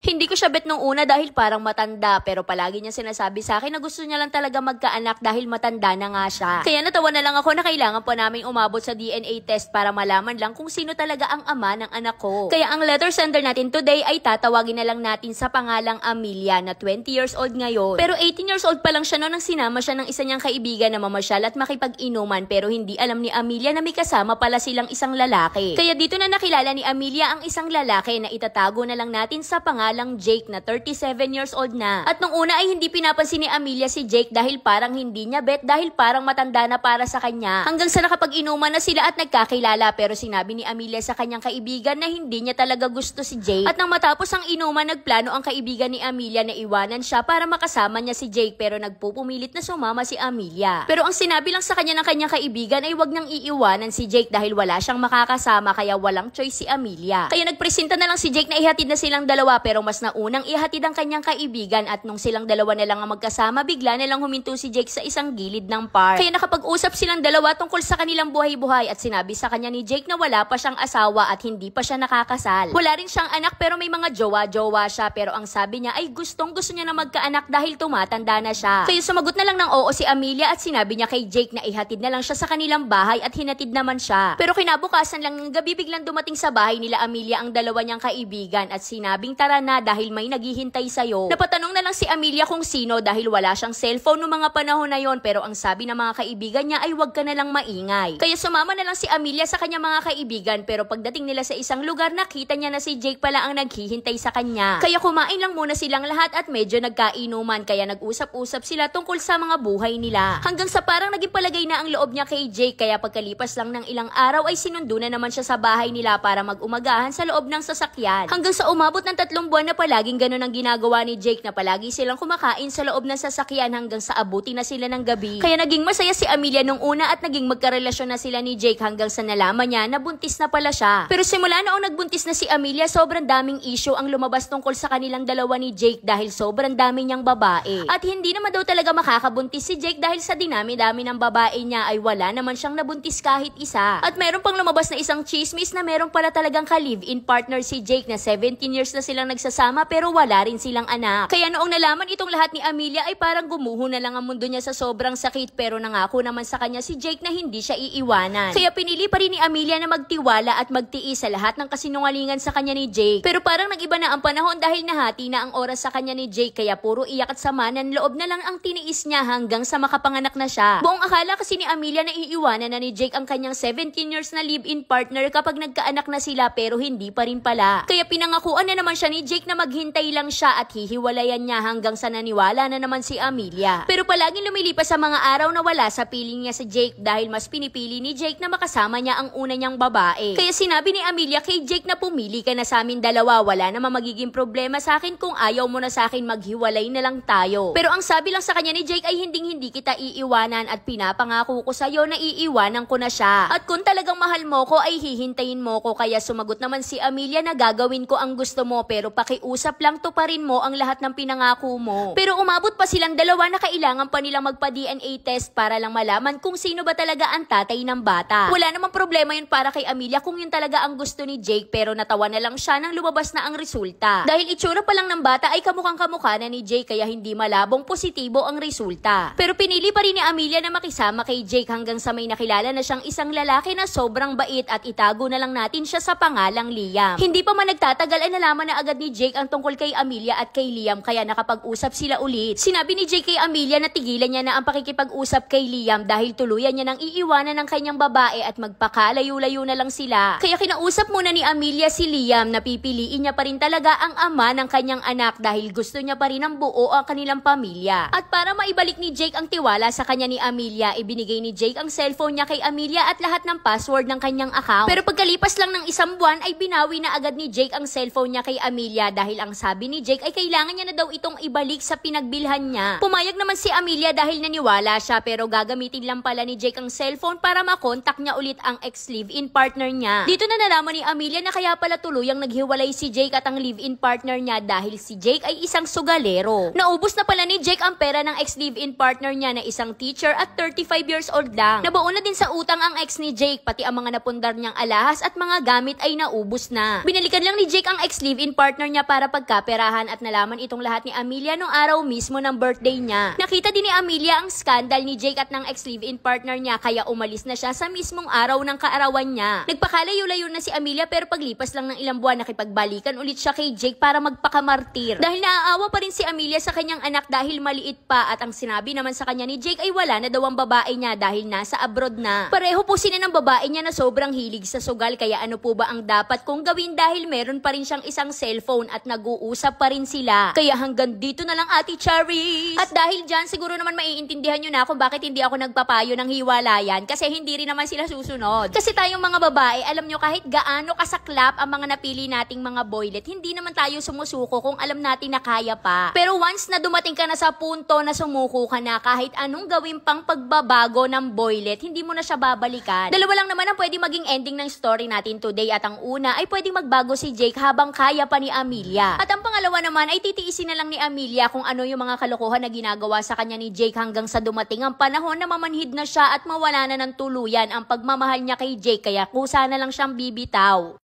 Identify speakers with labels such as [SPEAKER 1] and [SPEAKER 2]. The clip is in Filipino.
[SPEAKER 1] Hindi ko siya bet nung una dahil parang matanda, pero palagi niya sinasabi sa akin na gusto niya lang talaga magkaanak dahil matanda na nga siya. Kaya natawa na lang ako na kailangan pa namin umabot sa DNA test para malaman lang kung sino talaga ang ama ng anak ko. Kaya ang letter sender natin today ay tatawagin na lang natin sa pangalang Amelia na 20 years old ngayon. Pero 18 years old pa lang siya noon nang sinama siya ng isa niyang kaibigan na mamasyal at makipag-inuman, pero hindi alam ni Amelia na may kasama pala silang isang lalaki. Kaya dito na nakilala ni Amelia ang isang lalaki na itatago na lang natin sa pangalang Jake na 37 years old na. At nung una ay hindi pinapansin ni Amelia si Jake dahil parang hindi niya bet dahil parang matanda na para sa kanya. Hanggang sa nakapag-inuman na sila at nagkakilala, pero sinabi ni Amelia sa kanyang kaibigan na hindi niya talaga gusto si Jake. At nang matapos ang inuman, nagplano ang kaibigan ni Amelia na iwanan siya para makasama niya si Jake, pero nagpupumilit na sumama si Amelia. Pero ang sinabi lang sa kanya ng kanyang kaibigan ay wag niyang iiwanan si Jake dahil wala siyang makakasama, kaya walang choice si Amelia. Kaya nagpresenta na lang si Jake na ihatid na silang dalawa, pero mas naunang ihatid ang kanyang kaibigan, at nung silang dalawa na lang ang magkasama, bigla na lang huminto si Jake sa isang gilid ng park. Kaya nakapag-usap silang dalawa tungkol sa kanilang buhay-buhay, at sinabi sa kanya ni Jake na wala pa siyang asawa at hindi pa siya nakakasal. Wala rin siyang anak pero may mga jowa-jowa siya, pero ang sabi niya ay gusto niya na magkaanak dahil tumatanda na siya. Kaya sumagot na lang ng oo si Amelia at sinabi niya kay Jake na ihatid na lang siya sa kanilang bahay, at hinatid naman siya. Pero kinabukasan lang ng gabi, biglang dumating sa bahay nila Amelia ang dalawa niyang kaibigan at sinabing tara na dahil may naghihintay sa'yo. Napatanong na lang si Amelia kung sino dahil wala siyang cellphone noong mga panahon na yon, pero ang sabi ng mga kaibigan niya ay wag ka na lang maingay. Kaya sumama na lang si Amelia sa kanyang mga kaibigan, pero pagdating nila sa isang lugar, nakita niya na si Jake pala ang naghihintay sa kanya. Kaya kumain lang muna silang lahat at medyo nagkainuman, kaya nag-usap-usap sila tungkol sa mga buhay nila. Hanggang sa parang naging palagay na ang loob niya kay Jake, kaya pagkalipas lang ng ilang araw ay sinundo na naman siya sa bahay nila para mag-umagahan sa loob ng sasakyan. Hanggang sa umabot ng 3 buwan na palaging ganun ang ginagawa ni Jake, na palagi silang kumakain sa loob ng sasakyan hanggang sa abuti na sila ng gabi. Kaya naging masaya si Amelia nung una at naging magkarelasyon na sila ni Jake hanggang sa nalaman niya na buntis na pala siya. Pero simula noong nagbuntis na si Amelia, sobrang daming issue ang lumabas tungkol sa kanilang dalawa ni Jake dahil sobrang dami niyang babae. At hindi naman daw talaga makakabuntis si Jake dahil sa dinami-dami ng babae niya ay wala naman siyang nabuntis kahit isa. At meron pang lumabas na isang chismis na meron pala talagang ka-live-in partner si Jake na 17 years na silang nagsasama pero wala rin silang anak. Kaya noong nalaman itong lahat ni Amelia ay parang gumuho na lang ang mundo niya sa sobrang sakit, pero nangako naman sa kanya si Jake na hindi siya iiwanan. Kaya pinili pa rin ni Amelia na magtiwala at magtiis sa lahat ng kasinungalingan sa kanya ni Jake. Pero parang nag-iba na ang panahon dahil nahati na ang oras sa kanya ni Jake, kaya puro iyak at sama ng loob na lang ang tiniis niya hanggang sa makapanganak na siya. Buong akala kasi ni Amelia na iiwanan na ni Jake ang kanyang 17 years na live-in partner kapag nagkaanak na sila, pero hindi pa rin pala. Kaya pinangakuan na naman siya ni Jake na maghintay lang siya at hihiwalayan niya hanggang sa naniwala na naman si Amelia. Pero palaging lumilipas sa mga araw na wala sa piling niya si Jake dahil mas pinipili ni Jake na makasama niya ang una niyang babae. Kaya sinabi ni Amelia kay Jake na pumili ka na sa amin dalawa, wala naman magiging problema sa akin kung ayaw mo na sa akin, maghiwalay na lang tayo. Pero ang sabi lang sa kanya ni Jake ay hindi kita iiwanan at pinapangako ko sa'yo na iiwanan ko na siya. At kung talagang mahal mo ko ay hihintayin mo ko. Kaya sumagot naman si Amelia na gagawin ko ang gusto mo, pero pakiusap lang tuparin mo ang lahat ng pinangako mo. Pero umabot pa silang dalawa na kailangan pa nilang magpa-DNA test para lang malaman kung sino ba talaga ang tatay ng bata. Wala namang problema yun para kay Amelia kung yun talaga ang gusto ni Jake, pero natawa na lang siya nang lumabas na ang resulta. Dahil itsura pa lang ng bata ay kamukhang-kamukha na ni Jake, kaya hindi malabong positibo ang resulta. Pero pinili pa rin ni Amelia na makisama kay Jake hanggang sa may nakilala na siyang isang lalaki na sobrang bait, at itago na lang natin siya sa pangalang Liam. Hindi pa man nagtatagal ay nalaman na agad ni Jake ang tungkol kay Amelia at kay Liam, kaya nakapag-usap sila ulit. Sinabi ni Jake kay Amelia na tigilan niya na ang pakikipag-usap kay Liam dahil tuluyan niya nang iiwanan ng kanyang babae at magpakalayo-layo na lang sila. Kaya kinausap muna ni Amelia si Liam na pipiliin niya pa rin talaga ang ama ng kanyang anak dahil gusto niya pa rin ang buo ang kanilang pamilya. At para maibalik ni Jake ang tiwala sa kanya ni Amelia, ibinigay ni Jake ang cellphone niya kay Amelia at lahat ng password ng kanyang account. Pero pagkalipas lang ng isang buwan ay binawi na agad ni Jake ang cellphone niya kay Amelia dahil ang sabi ni Jake ay kailangan niya na daw itong ibalik sa pinagbilhan niya. Pumayag naman si Amelia dahil naniwala siya, pero gagamitin lang pala ni Jake ang cellphone para makontak niya ulit ang ex-live-in partner niya. Dito na nalaman ni Amelia na kaya pala tuluyang naghiwalay si Jake at ang live-in partner niya dahil si Jake ay isang sugalero. Naubos na pala ni Jake ang pera ng ex-live-in partner niya na isang teacher at 35 years old lang. Nabaon na din sa utang ang ex ni Jake, pati ang mga napundar niyang alahas at mga gamit ay naubos na. Binalikan lang ni Jake ang ex-live-in partner niya niya para pagkaperahan at nalaman itong lahat ni Amelia nung araw mismo ng birthday niya. Nakita din ni Amelia ang scandal ni Jake at ng ex-live-in partner niya kaya umalis na siya sa mismong araw ng kaarawan niya. Nagpakalayo-layo na si Amelia pero paglipas lang ng ilang buwan nakipagbalikan ulit siya kay Jake para magpakamartir. Dahil naaawa pa rin si Amelia sa kanyang anak dahil maliit pa at ang sinabi naman sa kanya ni Jake ay wala na daw ang babae niya dahil nasa abroad na. Pareho po sila ng babae niya na sobrang hilig sa sugal kaya ano po ba ang dapat kong gawin dahil meron pa rin siyang isang cellphone at nag-uusap pa rin sila. Kaya hanggang dito na lang Ate Charis. At dahil dyan siguro naman maiintindihan nyo na kung bakit hindi ako nagpapayo ng hiwalayan kasi hindi rin naman sila susunod. Kasi tayong mga babae, alam nyo kahit gaano kasaklap ang mga napili nating mga boylet, hindi naman tayo sumusuko kung alam natin na kaya pa. Pero once na dumating ka na sa punto na sumuko ka na kahit anong gawin pang pagbabago ng boylet, hindi mo na siya babalikan. Dalawa lang naman ang pwede maging ending ng story natin today at ang una ay pwedeng magbago si Jake habang kaya pa ni Amelia. At ang pangalawa naman ay titiisin na lang ni Amelia kung ano yung mga kalokohan na ginagawa sa kanya ni Jake hanggang sa dumating ang panahon na mamanhid na siya at mawala na ng tuluyan ang pagmamahal niya kay Jake kaya kusa na lang siyang bibitaw.